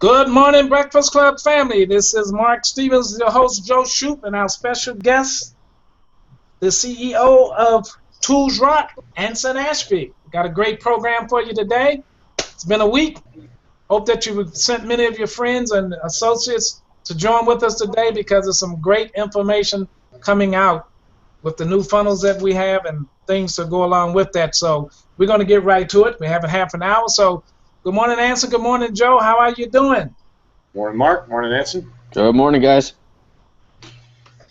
Good morning, Breakfast Club family. This is Mark Stevens, your host, Joe Shoup, and our special guest, the CEO of Tools Rock, Anson Ashby. Got a great program for you today. It's been a week. Hope that you've sent many of your friends and associates to join with us today because there's some great information coming out with the new funnels that we have and things to go along with that. So we're going to get right to it. We have a half an hour. So good morning, Anson. Good morning, Joe. How are you doing? Morning, Mark. Morning, Anson. Good morning, guys.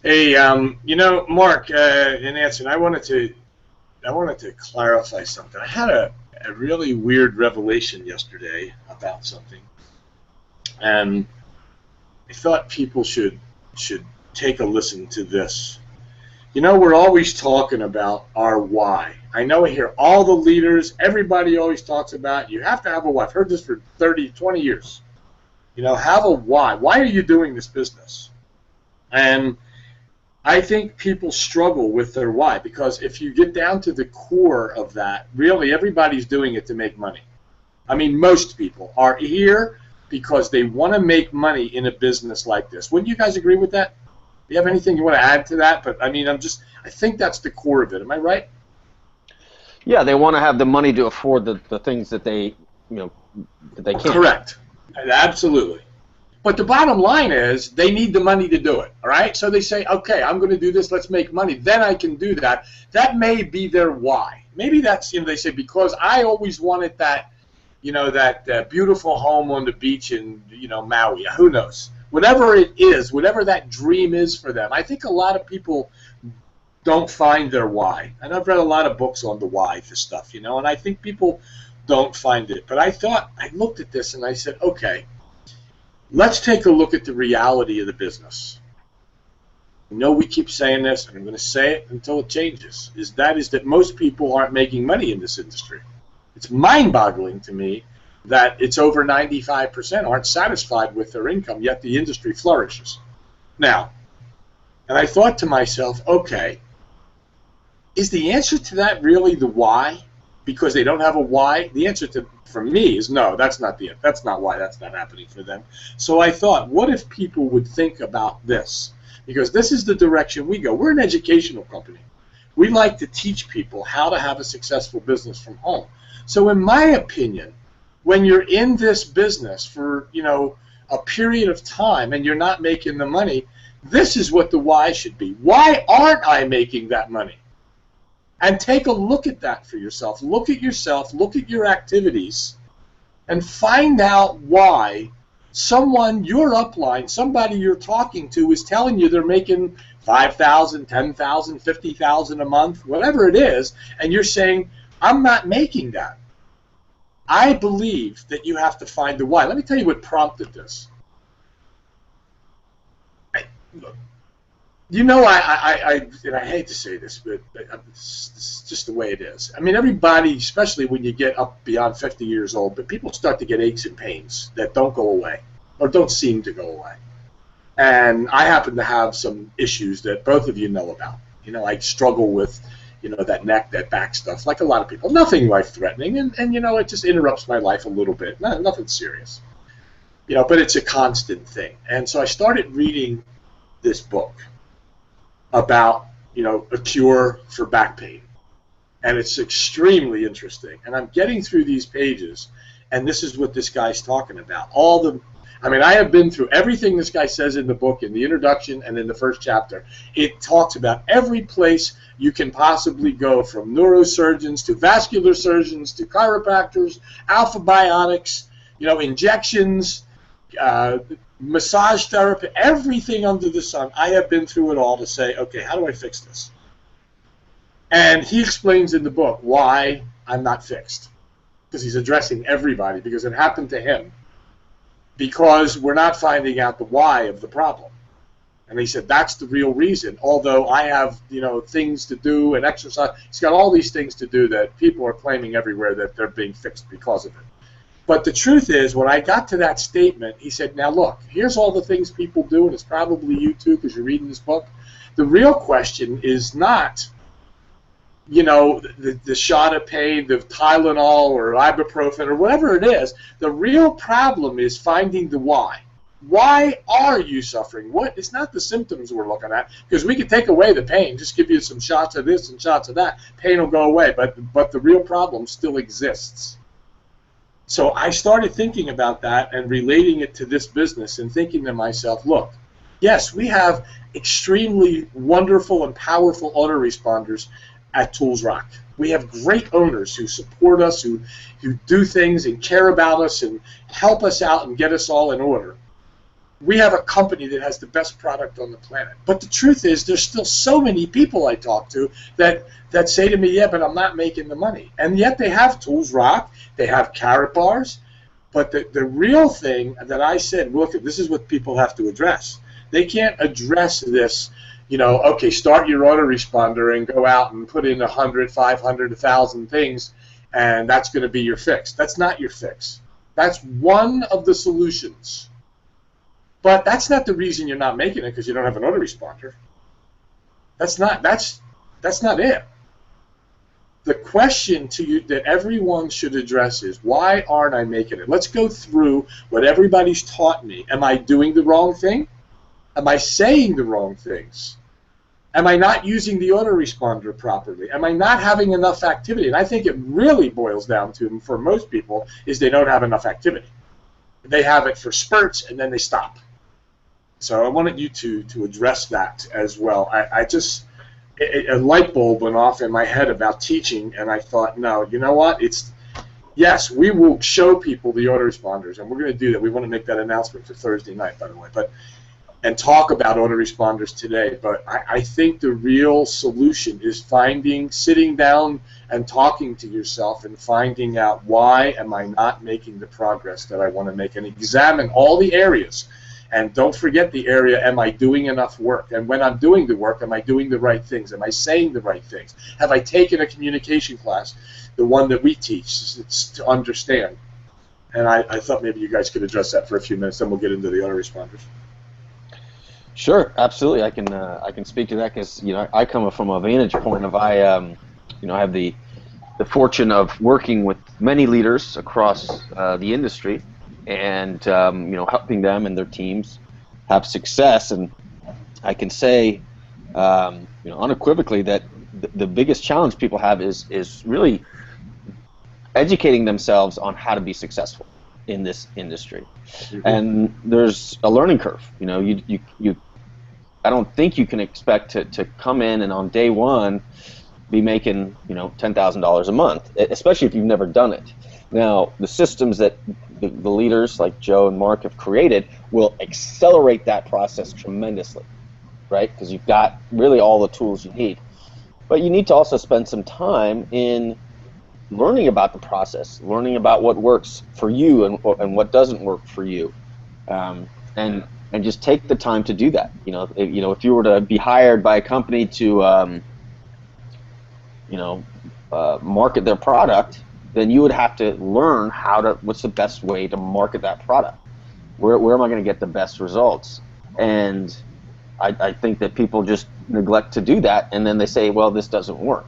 Hey, Mark and Anson, I wanted to clarify something. I had a really weird revelation yesterday about something, and I thought people should take a listen to this. We're always talking about our why. I know I hear all the leaders, everybody always talks about you have to have a why. I've heard this for 30, 20 years. Have a why. Why are you doing this business? And I think people struggle with their why because if you get down to the core of that, really everybody's doing it to make money. I mean, most people are here because they want to make money in a business like this. Wouldn't you guys agree with that? Do you have anything you want to add to that? But I mean, I think that's the core of it. Am I right? Yeah, they want to have the money to afford the things that they can. Correct. Absolutely. But the bottom line is they need the money to do it, all right? So they say, okay, I'm going to do this, let's make money. Then I can do that. That may be their why. Maybe that's, they say, because I always wanted that, that beautiful home on the beach in, Maui. Who knows? Whatever it is, whatever that dream is for them. I think a lot of people don't find their why. And I've read a lot of books on the why for stuff, and I think people don't find it. But I looked at this and I said, okay, let's take a look at the reality of the business. We keep saying this, and I'm going to say it until it changes, is that most people aren't making money in this industry. It's mind-boggling to me that it's over 95% aren't satisfied with their income, yet the industry flourishes. Now, and I thought to myself, okay, is the answer to that really the why? Because they don't have a why? The answer for me is no, that's not why that's not happening for them. So I thought, what if people would think about this? Because this is the direction we go. We're an educational company. We like to teach people how to have a successful business from home. So in my opinion, when you're in this business for, a period of time and you're not making the money, this is what the why should be. Why aren't I making that money? And take a look at that for yourself. Look at yourself, look at your activities, and find out why someone, your upline, somebody you're talking to is telling you they're making $5,000, $10,000, $50,000 a month, whatever it is, and you're saying, I'm not making that. I believe that you have to find the why. Let me tell you what prompted this. I hate to say this, but it's just the way it is. I mean, everybody, especially when you get up beyond 50 years old, but people start to get aches and pains that don't go away or don't seem to go away. And I happen to have some issues that both of you know about. I struggle with, that neck, that back stuff, like a lot of people. Nothing life-threatening, and it just interrupts my life a little bit. Nothing serious. But it's a constant thing. And so I started reading this book about, a cure for back pain. And it's extremely interesting. And I'm getting through these pages, and this is what this guy's talking about. I have been through everything this guy says in the book, in the introduction and in the first chapter. It talks about every place you can possibly go, from neurosurgeons to vascular surgeons to chiropractors, alpha biotics, injections, massage therapy, everything under the sun. I have been through it all to say, okay, how do I fix this? And he explains in the book why I'm not fixed, because he's addressing everybody, because it happened to him, because we're not finding out the why of the problem. And he said that's the real reason, although I have things to do and exercise. He's got all these things to do that people are claiming everywhere that they're being fixed because of it. But the truth is, when I got to that statement, he said, now look, here's all the things people do, and it's probably you too because you're reading this book. The real question is not, you know, the shot of pain, the Tylenol or ibuprofen or whatever it is. The real problem is finding the why. Why are you suffering? It's not the symptoms we're looking at, because we can take away the pain, just give you some shots of this and shots of that. Pain will go away, but the real problem still exists. So I started thinking about that and relating it to this business and thinking to myself, look, yes, we have extremely wonderful and powerful autoresponders at Tools Rock. We have great owners who support us, who do things and care about us and help us out and get us all in order. We have a company that has the best product on the planet. But the truth is, there's still so many people I talk to that say to me, yeah, but I'm not making the money. And yet they have Tools Rock, they have Carrot Bars. But the real thing that I said, look, this is what people have to address. They can't address this, you know, okay, start your autoresponder and go out and put in 100, 500, 1,000 things, and that's going to be your fix. That's not your fix. That's one of the solutions. But that's not the reason you're not making it, because you don't have an autoresponder. That's not it. The question to you that everyone should address is, why aren't I making it? Let's go through what everybody's taught me. Am I doing the wrong thing? Am I saying the wrong things? Am I not using the autoresponder properly? Am I not having enough activity? And I think it really boils down to, for most people, is they don't have enough activity. They have it for spurts, and then they stop. So I wanted you to address that as well. A light bulb went off in my head about teaching, and I thought, no, you know what? Yes, we will show people the autoresponders, and we're going to do that. We want to make that announcement for Thursday night, by the way, and talk about autoresponders today. But I think the real solution is sitting down and talking to yourself and finding out, why am I not making the progress that I want to make, and examine all the areas. And don't forget the area, am I doing enough work? And when I'm doing the work, am I doing the right things? Am I saying the right things? Have I taken a communication class, the one that we teach, to understand? And I thought maybe you guys could address that for a few minutes, then we'll get into the autoresponders. Sure, absolutely. I can speak to that, because I come from a vantage point of I have the fortune of working with many leaders across the industry, and helping them and their teams have success. And I can say unequivocally that the biggest challenge people have is really educating themselves on how to be successful in this industry. Mm-hmm. And there's a learning curve. I don't think you can expect to come in and on day one be making $10,000 a month, especially if you've never done it. Now, the systems that the leaders like Joe and Mark have created will accelerate that process tremendously, right? Because you've got really all the tools you need. But you need to also spend some time in learning about the process, learning about what works for you and what doesn't work for you, and just take the time to do that. If you were to be hired by a company to market their product, then you would have to learn what's the best way to market that product. Where am I going to get the best results? And I think that people just neglect to do that, and then they say, well, this doesn't work.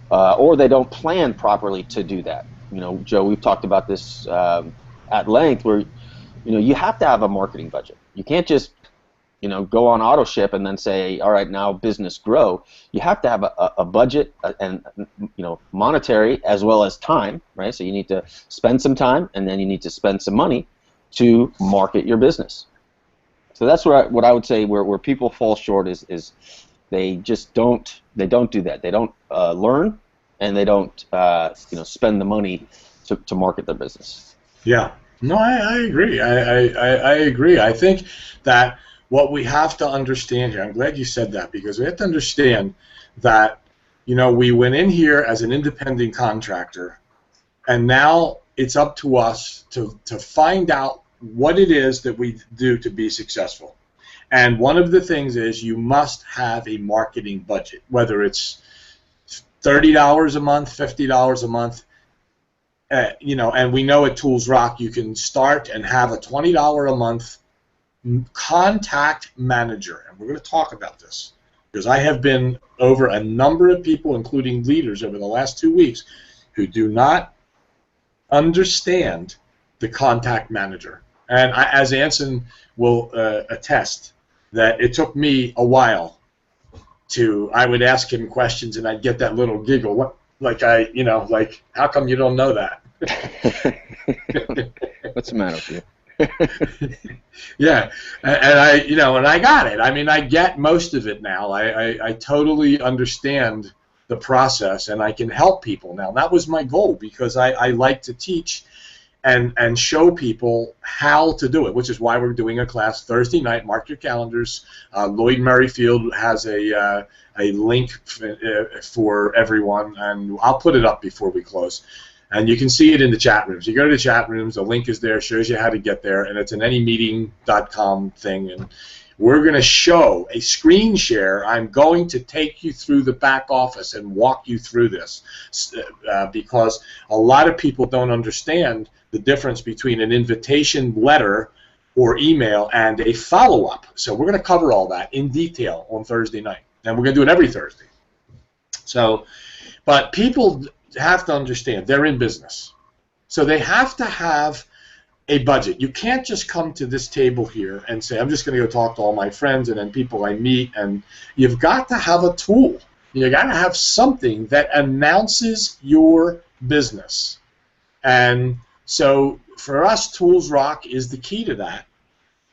Or they don't plan properly to do that. Joe, we've talked about this at length, where you have to have a marketing budget. You can't just go on auto ship and then say, all right, now business grow. You have to have a budget and monetary as well as time, right? So you need to spend some time, and then you need to spend some money to market your business. So that's what I would say where people fall short is they just don't do that. They don't learn, and they don't spend the money to market their business. Yeah. No, I agree. I agree. I think that what we have to understand here, I'm glad you said that, because we have to understand that, we went in here as an independent contractor, and now it's up to us to find out what it is that we do to be successful. And one of the things is you must have a marketing budget, whether it's $30 a month, $50 a month. And we know at Tools Rock you can start and have a $20 a month contact manager, and we're going to talk about this. because I have been over a number of people, including leaders, over the last 2 weeks who do not understand the contact manager. And as Anson will attest, that it took me a while I would ask him questions and I'd get that little giggle, like how come you don't know that? What's the matter with you? Yeah, and I got it. I mean, I get most of it now. I totally understand the process, and I can help people now. That was my goal, because I like to teach and show people how to do it, which is why we're doing a class Thursday night. Mark your calendars. Lloyd Merrifield has a link for everyone, and I'll put it up before we close. And you can see it in the chat rooms. You go to the chat rooms, the link is there, shows you how to get there, and it's an anymeeting.com thing. And we're going to show a screen share. I'm going to take you through the back office and walk you through this, because a lot of people don't understand the difference between an invitation letter or email and a follow-up. So we're going to cover all that in detail on Thursday night, and we're going to do it every Thursday. So, but people have to understand they're in business, so they have to have a budget. You can't just come to this table here and say, I'm just going to go talk to all my friends and then people I meet. And you've got to have a tool. You got to have something that announces your business. And so for us, Tools Rock is the key to that.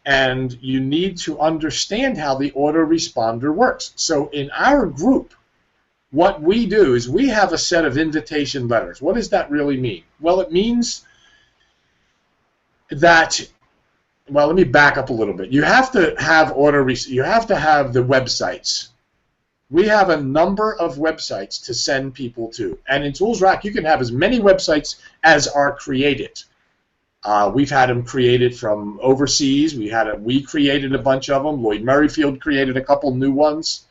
And you need to understand how the autoresponder works. So in our group, what we do is we have a set of invitation letters. What does that really mean? Well, it means that, well, let me back up a little bit. You have to have you have to have the websites. We have a number of websites to send people to. And in Tools Rock, you can have as many websites as are created. We've had them created from overseas. We created a bunch of them. Lloyd Merrifield created a couple new ones.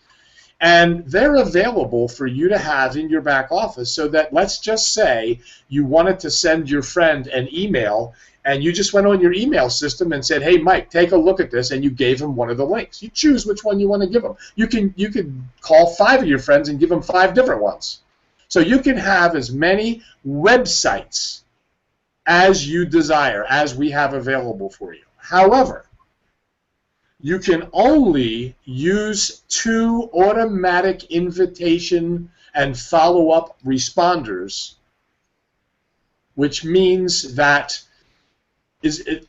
And they're available for you to have in your back office, so that, let's just say you wanted to send your friend an email, and you just went on your email system and said, hey, Mike, take a look at this, and you gave him one of the links. You choose which one you want to give him. You can call 5 of your friends and give them 5 different ones. So you can have as many websites as you desire, as we have available for you. However, you can only use 2 automatic invitation and follow-up responders, which means that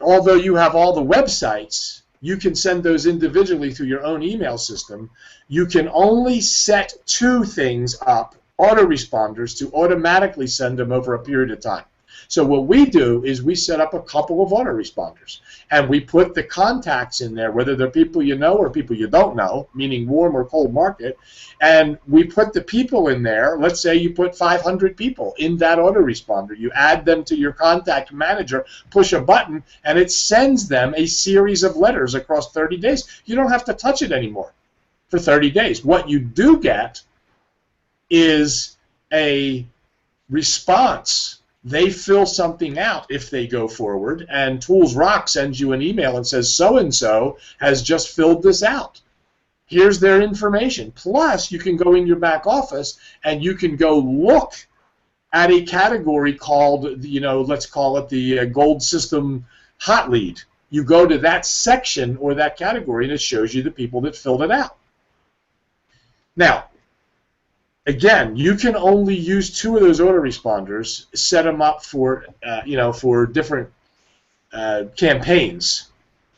although you have all the websites, you can send those individually through your own email system. You can only set 2 things up, autoresponders, to automatically send them over a period of time. So what we do is we set up a couple of autoresponders, and we put the contacts in there, whether they're people you know or people you don't know, meaning warm or cold market, and we put the people in there. Let's say you put 500 people in that autoresponder. You add them to your contact manager, push a button, and it sends them a series of letters across 30 days. You don't have to touch it anymore for 30 days. What you do get is a response. They fill something out if they go forward, and Tools Rock sends you an email and says, so-and-so has just filled this out. Here's their information. Plus, you can go in your back office and you can go look at a category called, let's call it the Gold System Hot Lead. You go to that section or that category, and it shows you the people that filled it out. Now, again, you can only use 2 of those autoresponders, set them up for, for different campaigns.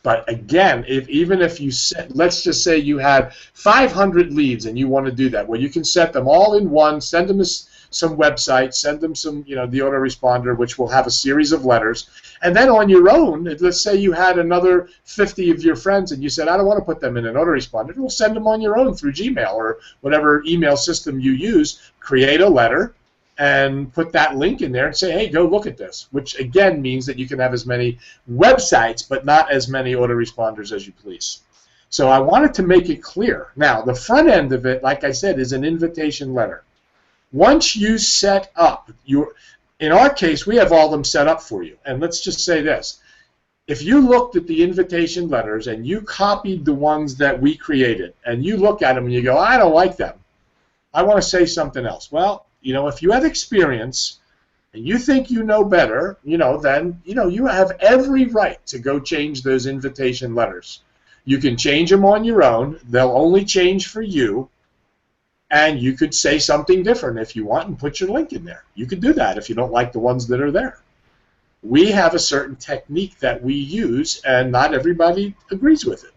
But again, even if you set, let's just say you had 500 leads and you want to do that, well, you can set them all in one, send them some websites, send them some, the autoresponder, which will have a series of letters, and then on your own, let's say you had another 50 of your friends and you said, I don't want to put them in an autoresponder, we'll send them on your own through Gmail or whatever email system you use, create a letter, and put that link in there and say, hey, go look at this, which again means that you can have as many websites but not as many autoresponders as you please. So I wanted to make it clear. Now, the front end of it, like I said, is an invitation letter. Once you set up in our case, we have all of them set up for you. And let's just say this. if you looked at the invitation letters and you copied the ones that we created, and you look at them and you go, I don't like them, I want to say something else. Well, if you have experience and you think you know better, then you have every right to go change those invitation letters. You can change them on your own. They'll only change for you. And you could say something different if you want and put your link in there. You could do that if you don't like the ones that are there. We have a certain technique that we use, and not everybody agrees with it.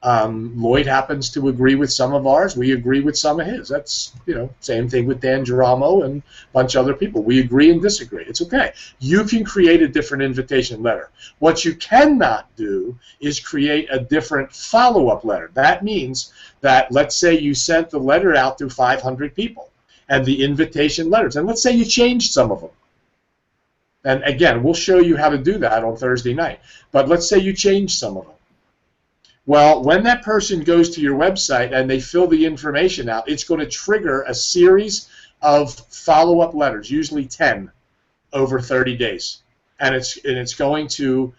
Lloyd happens to agree with some of ours. We agree with some of his. That's, same thing with Dan Giramo and a bunch of other people. We agree and disagree. It's okay. You can create a different invitation letter. What you cannot do is create a different follow-up letter. That means that, let's say you sent the letter out to 500 people, and the invitation letters, and let's say you changed some of them. And again, we'll show you how to do that on Thursday night. But let's say you changed some of them. Well, when that person goes to your website and they fill the information out, it's going to trigger a series of follow-up letters, usually 10, over 30 days. And it's going to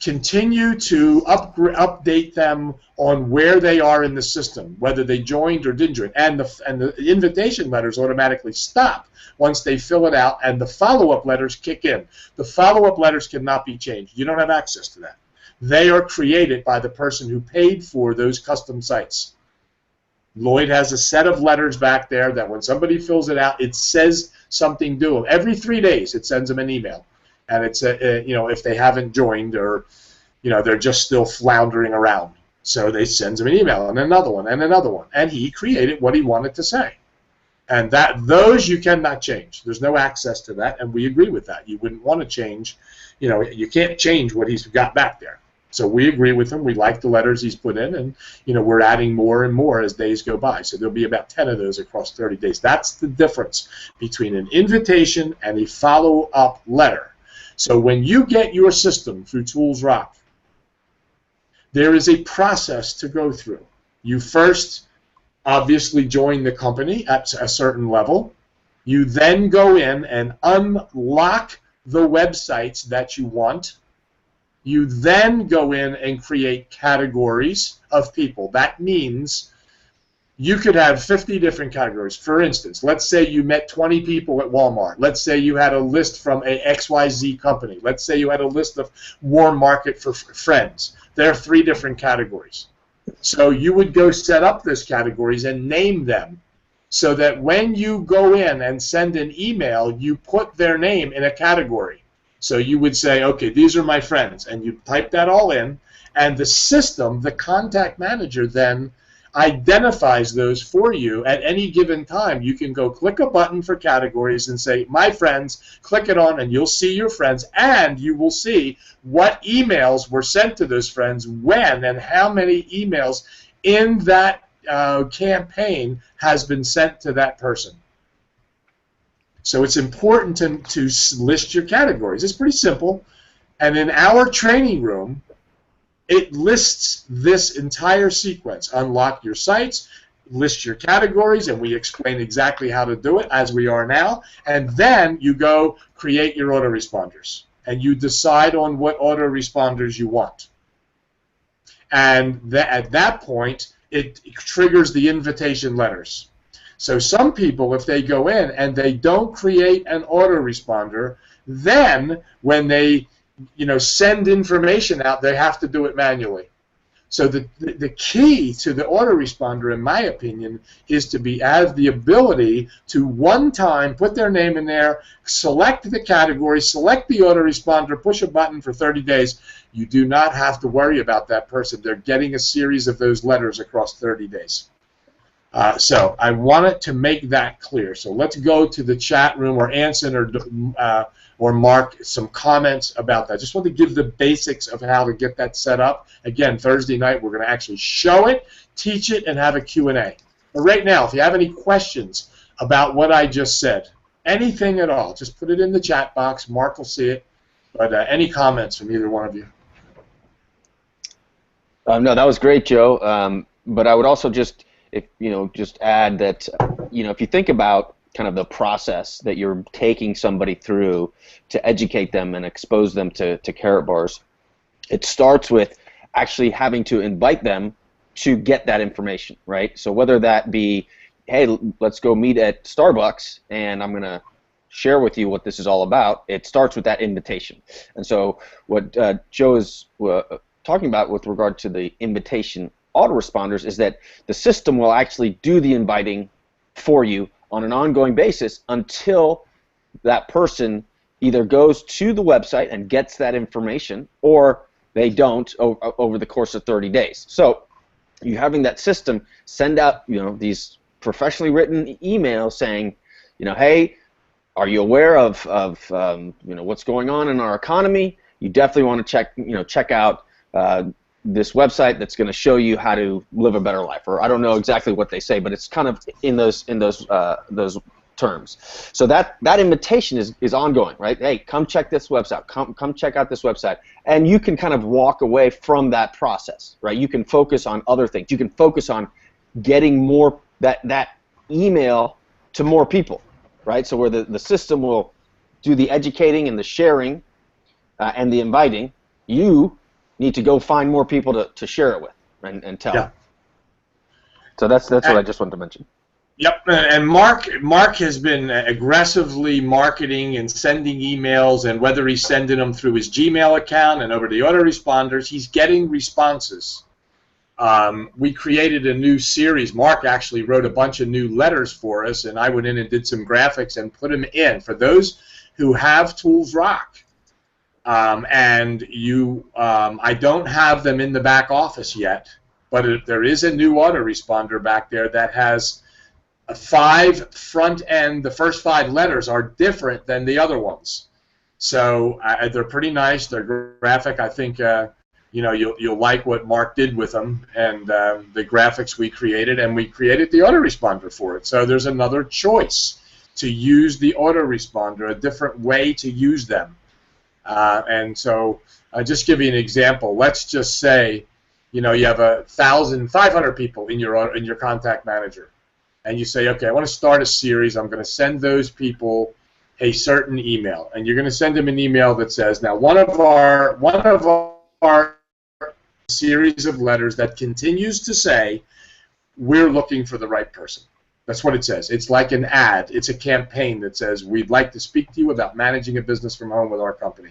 continue to update them on where they are in the system, whether they joined or didn't join. And the invitation letters automatically stop once they fill it out, and the follow-up letters kick in. The follow-up letters cannot be changed. You don't have access to that. They are created by the person who paid for those custom sites. Lloyd has a set of letters back there that when somebody fills it out, it says something to them. Every 3 days, it sends them an email. And it's, if they haven't joined or, they're just still floundering around. So they sends them an email and another one and another one. And he created what he wanted to say. And those you cannot change. There's no access to that, and we agree with that. You wouldn't want to change, you can't change what he's got back there. So we agree with him. We like the letters he's put in, and we're adding more and more as days go by. So there'll be about 10 of those across 30 days. That's the difference between an invitation and a follow-up letter. So when you get your system through Tools Rock, there is a process to go through. You first obviously join the company at a certain level. You then go in and unlock the websites that you want. You then go in and create categories of people. That means you could have 50 different categories. For instance, let's say you met 20 people at Walmart. Let's say you had a list from a XYZ company. Let's say you had a list of Warm Market for friends. There are 3 different categories. So you would go set up those categories and name them so that when you go in and send an email, you put their name in a category. So you would say, okay, these are my friends, and you type that all in, and the system, the contact manager, then identifies those for you at any given time. You can go click a button for categories and say, my friends, click it on, and you'll see your friends, and you will see what emails were sent to those friends, when, and how many emails in that campaign has been sent to that person. So it's important to list your categories. It's pretty simple. And in our training room, it lists this entire sequence. Unlock your sites, list your categories, and we explain exactly how to do it as we are now. And then you go create your autoresponders. And you decide on what autoresponders you want. And at that point, it triggers the invitation letters. So some people, if they go in and they don't create an autoresponder, then when they send information out, they have to do it manually. So the key to the autoresponder, in my opinion, is to have the ability to one time put their name in there, select the category, select the autoresponder, push a button for 30 days. You do not have to worry about that person. They're getting a series of those letters across 30 days. So I wanted to make that clear. So let's go to the chat room, or Anson or Mark, some comments about that. Just want to give the basics of how to get that set up. Again, Thursday night we're going to actually show it, teach it, and have a Q&A. But right now, if you have any questions about what I just said, anything at all, just put it in the chat box. Mark will see it. But any comments from either one of you? No, that was great, Joe. But I would also just add that, if you think about kind of the process that you're taking somebody through to educate them and expose them to Karatbars, It starts with actually having to invite them to get that information, right? So whether that be, hey, let's go meet at Starbucks and I'm going to share with you what this is all about, it starts with that invitation. And so what Joe is talking about with regard to the invitation autoresponders is that the system will actually do the inviting for you on an ongoing basis until that person either goes to the website and gets that information, or they don't over the course of 30 days. So you having that system send out, these professionally written emails saying, hey, are you aware of what's going on in our economy? You definitely want to check out this website that's going to show you how to live a better life. Or I don't know exactly what they say, but it's kind of in those terms. So that invitation is ongoing, right? Hey, come check this website. Come check out this website. And you can kind of walk away from that process, right? You can focus on other things. You can focus on getting more that email to more people, right? So where the system will do the educating and the sharing and the inviting, you need to go find more people to share it with and tell. Yeah. So that's what I just wanted to mention. Yep, and Mark has been aggressively marketing and sending emails, and whether he's sending them through his Gmail account and over the autoresponders, he's getting responses. We created a new series. Mark actually wrote a bunch of new letters for us, and I went in and did some graphics and put them in. For those who have Tools Rock, and I don't have them in the back office yet, but there is a new autoresponder back there that has a 5 front end. The first 5 letters are different than the other ones, so they're pretty nice. They're graphic. I think you'll like what Mark did with them and the graphics we created, and we created the autoresponder for it. So there's another choice to use the autoresponder, a different way to use them. And so I'll just give you an example. Let's just say you have 1,500 people in your contact manager. And you say, okay, I want to start a series. I'm going to send those people a certain email, and you're going to send them an email that says, now one of our series of letters that continues to say, we're looking for the right person. That's what it says. It's like an ad. It's a campaign that says, we'd like to speak to you about managing a business from home with our company.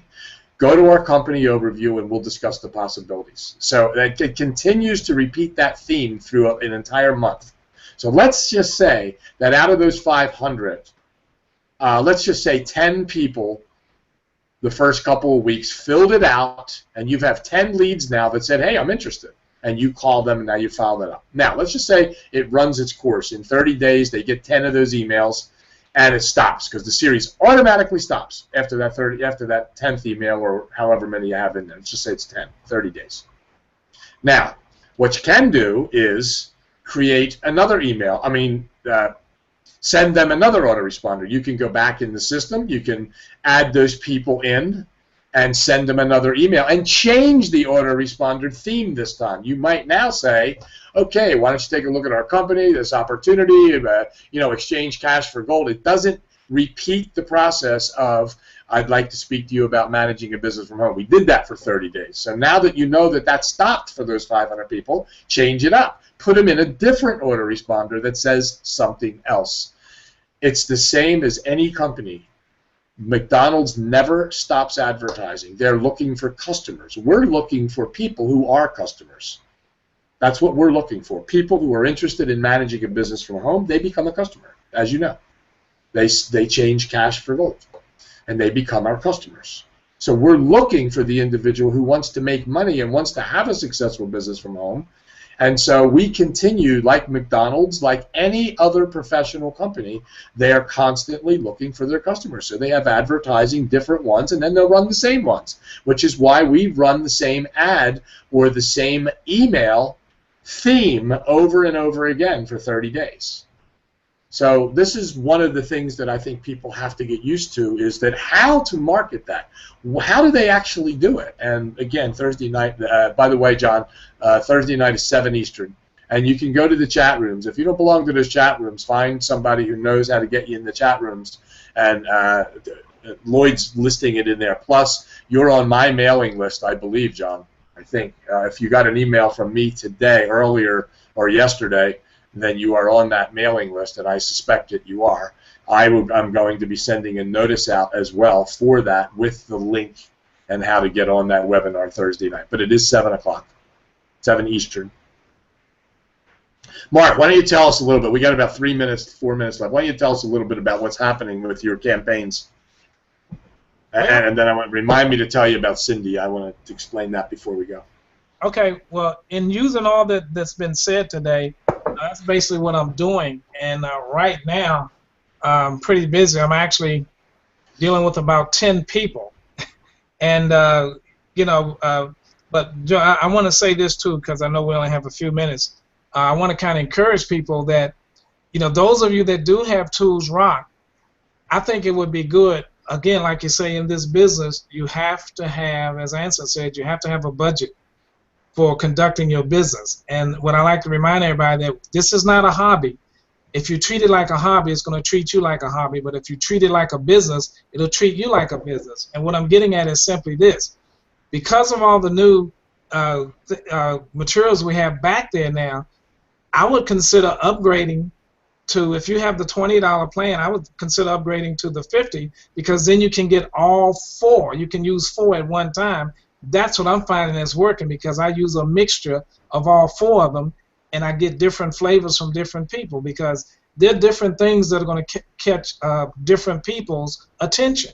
Go to our company overview and we'll discuss the possibilities. So it continues to repeat that theme through an entire month. So let's just say that out of those 500, let's just say 10 people the first couple of weeks filled it out, and you have 10 leads now that said, hey, I'm interested. And you call them, and now you file that up. Now, let's just say it runs its course. In 30 days, they get 10 of those emails, and it stops because the series automatically stops after that 10th email or however many you have in there. Let's just say it's 10, 30 days. Now, what you can do is create another email. Send them another autoresponder. You can go back in the system. You can add those people in and send them another email and change the autoresponder theme this time. You might now say, okay, why don't you take a look at our company, this opportunity, exchange cash for gold. It doesn't repeat the process of, I'd like to speak to you about managing a business from home. We did that for 30 days. So now that you know that stopped for those 500 people, change it up. Put them in a different autoresponder that says something else. It's the same as any company. McDonald's never stops advertising. They're looking for customers. We're looking for people who are customers. That's what we're looking for. People who are interested in managing a business from home, they become a customer, as you know. They change cash for gold, and they become our customers. So we're looking for the individual who wants to make money and wants to have a successful business from home. And so we continue, like McDonald's, like any other professional company, they are constantly looking for their customers. So they have advertising, different ones, and then they'll run the same ones, which is why we run the same ad or the same email theme over and over again for 30 days. So this is one of the things that I think people have to get used to, is that how to market that. How do they actually do it? And again, Thursday night, by the way, John, Thursday night is 7 Eastern. And you can go to the chat rooms. If you don't belong to those chat rooms, find somebody who knows how to get you in the chat rooms. And Lloyd's listing it in there. Plus, you're on my mailing list, I believe, John. I think if you got an email from me today, earlier, or yesterday, then you are on that mailing list, and I suspect that you are. I'm going to be sending a notice out as well for that with the link and how to get on that webinar Thursday night. But it is 7 o'clock, 7 Eastern. Mark, why don't you tell us a little bit? We got about 4 minutes left. Why don't you tell us a little bit about what's happening with your campaigns? And then I want remind me to tell you about Cindy. I want to explain that before we go. Okay, well, in using all that's been said today, that's basically what I'm doing. And right now, I'm pretty busy. I'm actually dealing with about 10 people. And, but Joe, I want to say this too, because I know we only have a few minutes. I want to kind of encourage people that, those of you that do have Tools Rock, I think it would be good, again, like you say, in this business, you have to have, as Anson said, you have to have a budget for conducting your business. And what I like to remind everybody that this is not a hobby. If you treat it like a hobby, it's going to treat you like a hobby. But if you treat it like a business, it'll treat you like a business. And what I'm getting at is simply this. Because of all the new materials we have back there now, I would consider upgrading to, if you have the $20 plan, I would consider upgrading to the $50, because then you can get all 4. You can use 4 at one time. That's what I'm finding is working, because I use a mixture of all 4 of them, and I get different flavors from different people, because there are different things that are going to catch different people's attention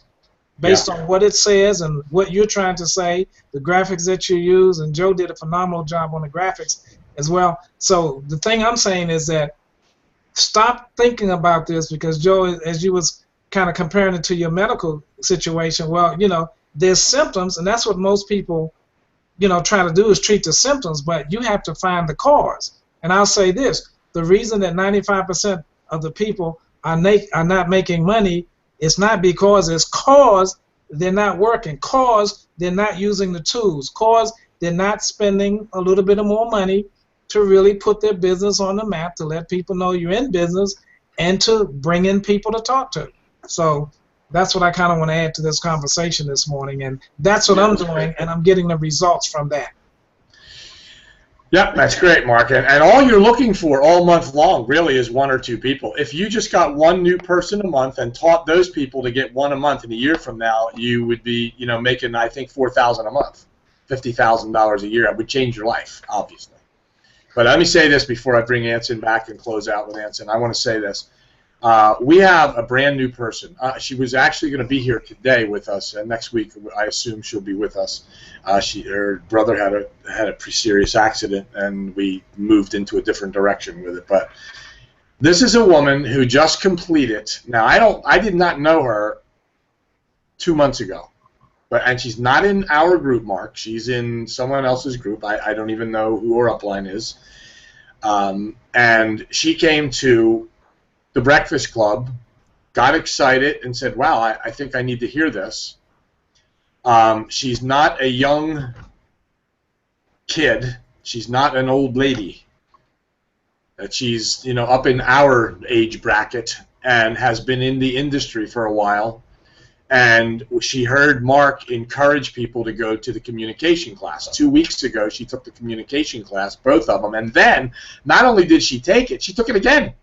based on what it says and what you're trying to say, the graphics that you use, and Joe did a phenomenal job on the graphics as well. So the thing I'm saying is that stop thinking about this, because Joe, as you was kind of comparing it to your medical situation, well, there's symptoms, and that's what most people, try to do is treat the symptoms, but you have to find the cause. And I'll say this, the reason that 95% of the people are not making money is not because it's cause they're not working, cause they're not using the tools, cause they're not spending a little bit of more money to really put their business on the map, to let people know you're in business, and to bring in people to talk to. So that's what I kind of want to add to this conversation this morning, and that's what I'm doing, and I'm getting the results from that. Yeah, that's great, Mark. And all you're looking for all month long really is 1 or 2 people. If you just got 1 new person a month and taught those people to get 1 a month, in a year from now, you would be, making, I think, $4,000 a month, $50,000 a year. It would change your life, obviously. But let me say this before I bring Anson back and close out with Anson. I want to say this. We have a brand new person. She was actually going to be here today with us, and next week I assume she'll be with us. Her brother had a pretty serious accident, and we moved into a different direction with it. But this is a woman who just completed. Now I did not know her 2 months ago, and she's not in our group, Mark. She's in someone else's group. I don't even know who her upline is. And she came to the Breakfast Club, got excited, and said, wow, I think I need to hear this. She's not a young kid. She's not an old lady. She's, up in our age bracket and has been in the industry for a while. And she heard Mark encourage people to go to the communication class. 2 weeks ago, she took the communication class, both of them. And then, not only did she take it, she took it again.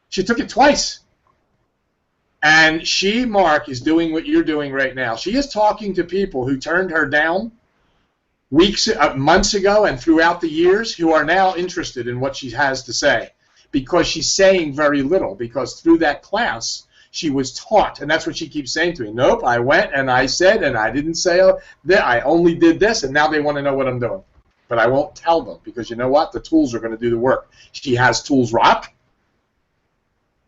She took it twice. And she, Mark, is doing what you're doing right now. She is talking to people who turned her down months ago and throughout the years, who are now interested in what she has to say, because she's saying very little, because through that class, she was taught, and that's what she keeps saying to me. Nope, I went and I said, and I didn't say that. I only did this, and now they want to know what I'm doing. But I won't tell them, because you know what? The tools are going to do the work. She has Tools Rock.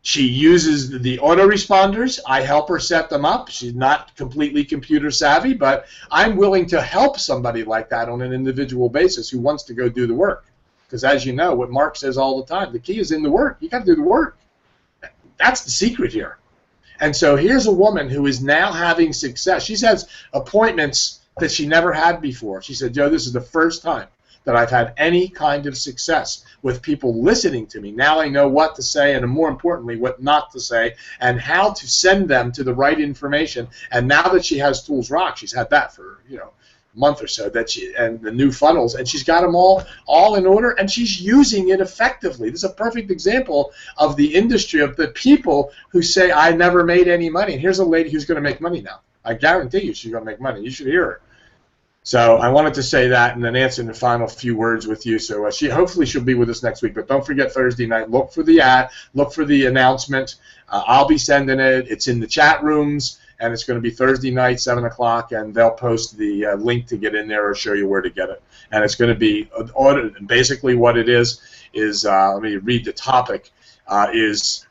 She uses the autoresponders. I help her set them up. She's not completely computer savvy, but I'm willing to help somebody like that on an individual basis who wants to go do the work. Because as you know, what Mark says all the time, the key is in the work. You got to do the work. That's the secret here. And so here's a woman who is now having success. She has appointments that she never had before. She said, Joe, this is the first time that I've had any kind of success with people listening to me. Now I know what to say, and more importantly, what not to say, and how to send them to the right information. And now that she has Tools Rock, she's had that for, you know, month or so, and the new funnels, and she's got them all in order, and she's using it effectively. This is a perfect example of the industry, of the people who say, I never made any money. And here's a lady who's going to make money now. I guarantee you she's going to make money. You should hear her. So I wanted to say that, and then answer the final few words with you. So hopefully she'll be with us next week. But don't forget Thursday night. Look for the ad. Look for the announcement. I'll be sending it. It's in the chat rooms. And it's going to be Thursday night, 7 o'clock, and they'll post the link to get in there or show you where to get it. And it's going to be basically what it is let me read the topic, let's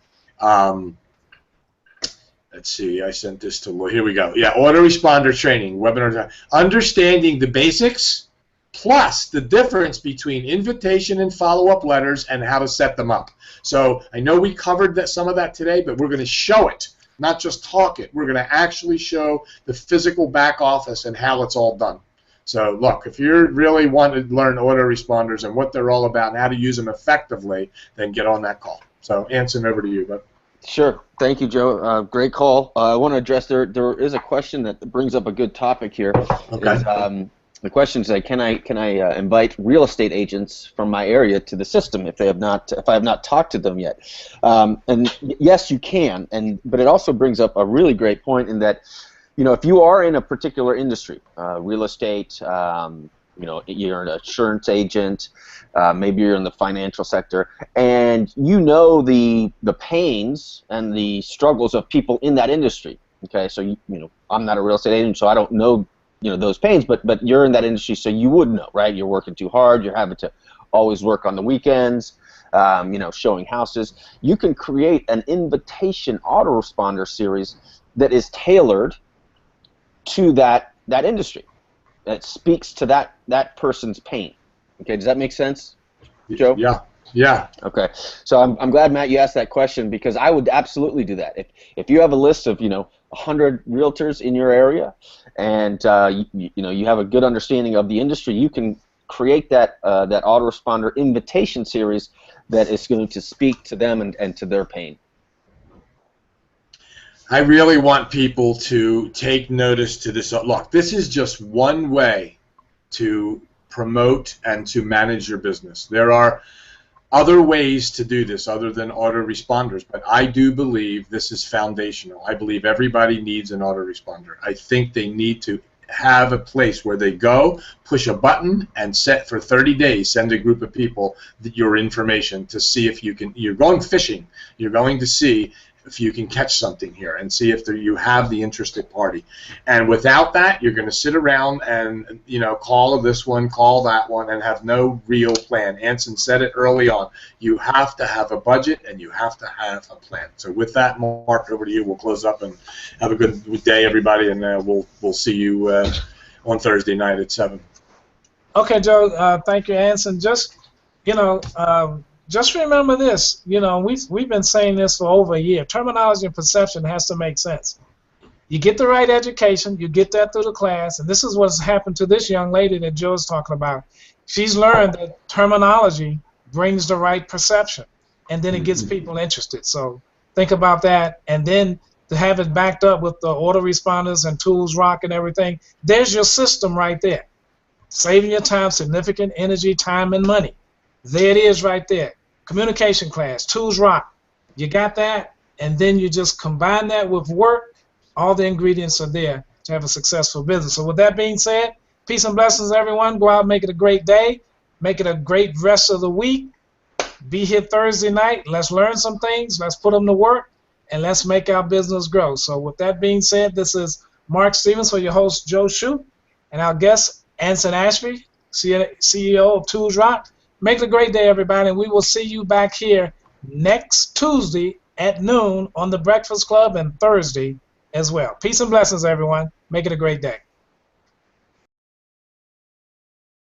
see, I sent this to, here we go. Yeah, autoresponder training, webinar, understanding the basics plus the difference between invitation and follow-up letters and how to set them up. So I know we covered some of that today, but we're going to show it. Not just talk it. We're going to actually show the physical back office and how it's all done. So look, if you really want to learn autoresponders and what they're all about and how to use them effectively, then get on that call. So Anson, over to you. But Sure. Thank you, Joe. Great call. I want to address there is a question that brings up a good topic here. Okay. The question is, can I invite real estate agents from my area to the system if I have not talked to them yet? And yes, you can. But it also brings up a really great point in that, you know, if you are in a particular industry, real estate, you know, you're an insurance agent, maybe you're in the financial sector, and you know the pains and the struggles of people in that industry. Okay, so you know, I'm not a real estate agent, so I don't know, you know, those pains, but you're in that industry, so you would know, right? You're working too hard, you're having to always work on the weekends, you know, showing houses. You can create an invitation autoresponder series that is tailored to that industry, that speaks to that person's pain. Okay, does that make sense, Joe? Yeah. Yeah. Okay, so I'm glad, Matt, you asked that question, because I would absolutely do that. If you have a list of, you know, 100 realtors in your area, and you know, you have a good understanding of the industry, you can create that autoresponder invitation series that is going to speak to them and to their pain. I really want people to take notice to this. Look, this is just one way to promote and to manage your business. There are other ways to do this other than autoresponders, but I do believe this is foundational. I believe everybody needs an autoresponder. I think they need to have a place where they go, push a button, and set for 30 days, send a group of people your information to see if you can, you're going fishing, you're going to see if you can catch something here and see if you have the interested party. And without that, you're going to sit around and, you know, call this one, call that one, and have no real plan. Anson said it early on. You have to have a budget and you have to have a plan. So with that, Mark, over to you. We'll close up and have a good day, everybody, and we'll see you on Thursday night at 7. Okay, Joe. Thank you, Anson. Just, you know, just remember this, you know, we've been saying this for over a year. Terminology and perception has to make sense. You get the right education, you get that through the class, and this is what's happened to this young lady that Joe's talking about. She's learned that terminology brings the right perception, and then it gets people interested. So think about that, and then to have it backed up with the autoresponders and Tools Rock and everything, there's your system right there. Saving your time, significant energy, time, and money. There it is right there. Communication class, Tools Rock. You got that, and then you just combine that with work. All the ingredients are there to have a successful business. So with that being said, peace and blessings, everyone. Go out and make it a great day. Make it a great rest of the week. Be here Thursday night. Let's learn some things. Let's put them to work, and let's make our business grow. So with that being said, this is Mark Stevens for your host, Joe Shoup, and our guest, Anson Ashby, CEO of Tools Rock. Make it a great day, everybody, and we will see you back here next Tuesday at noon on The Breakfast Club, and Thursday as well. Peace and blessings, everyone. Make it a great day.